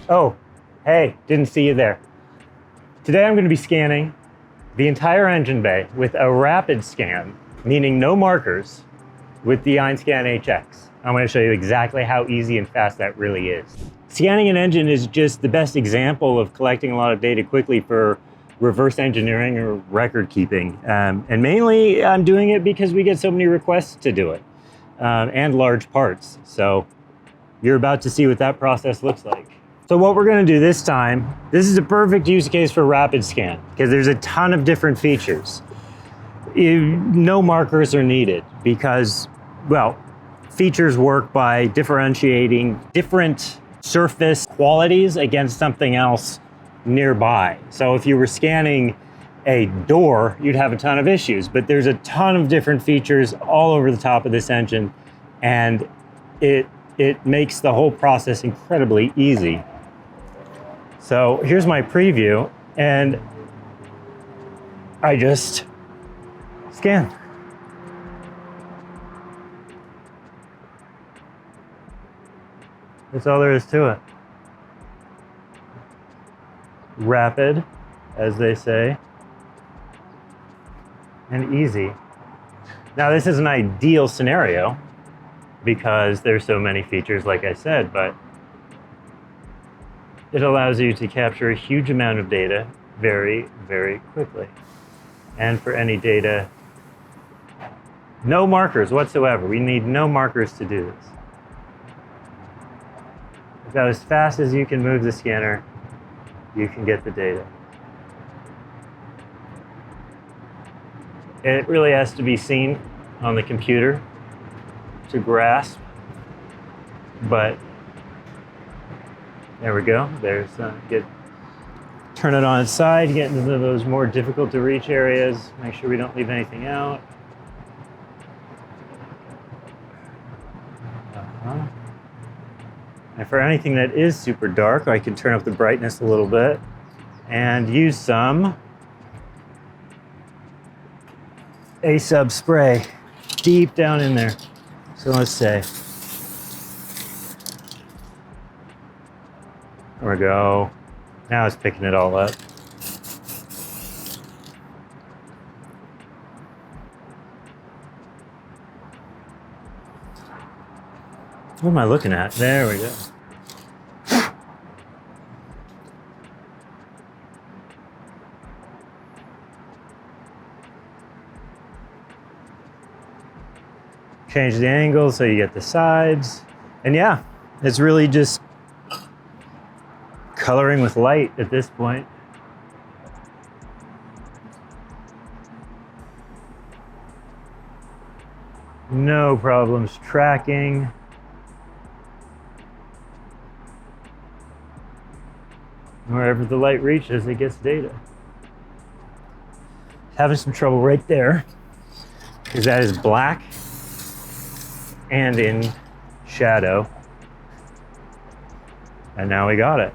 Oh, hey, didn't see you there. Today I'm going to be scanning the entire engine bay with a rapid scan, meaning no markers, with the Einscan HX. I'm going to show you exactly how easy and fast that really is. Scanning an engine is just the best example of collecting a lot of data quickly for reverse engineering or record keeping. And mainly I'm doing it because we get so many requests to do it, and large parts. So you're about to see what that process looks like. So what we're going to do this time, this is a perfect use case for rapid scan because there's a ton of different features. No markers are needed because, well, features work by differentiating different surface qualities against something else nearby. So if you were scanning a door, you'd have a ton of issues, but there's a ton of different features all over the top of this engine, and it makes the whole process incredibly easy. So here's my preview, and I just scan. That's all there is to it. Rapid, as they say, and easy. Now this is an ideal scenario because there's so many features, like I said, but it allows you to capture a huge amount of data very, very quickly. And for any data, no markers whatsoever. We need no markers to do this. About as fast as you can move the scanner, you can get the data. It really has to be seen on the computer to grasp, but there we go. There's turn it on its side, get into those more difficult to reach areas, make sure we don't leave anything out. And for anything that is super dark, I can turn up the brightness a little bit and use some AESub spray deep down in there. So let's say, there we go. Now it's picking it all up. What am I looking at? There we go. Change the angle so you get the sides. And yeah, it's really just coloring with light at this point. No problems tracking. Wherever the light reaches, it gets data. Having some trouble right there because that is black and in shadow. And now we got it.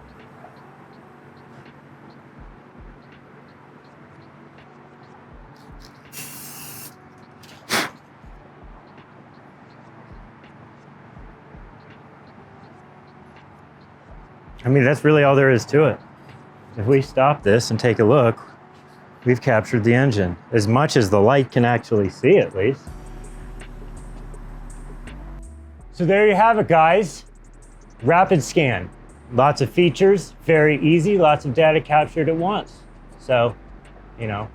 I mean, that's really all there is to it. If we stop this and take a look, we've captured the engine, as much as the light can actually see, at least. So there you have it, guys. Rapid scan. Lots of features, very easy, lots of data captured at once. So, you know,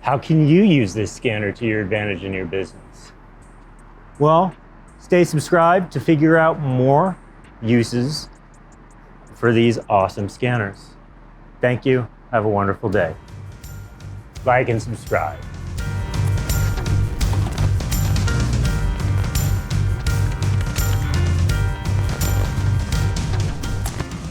how can you use this scanner to your advantage in your business? Well, stay subscribed to figure out more uses for these awesome scanners. Thank you. Have a wonderful day. Like and subscribe.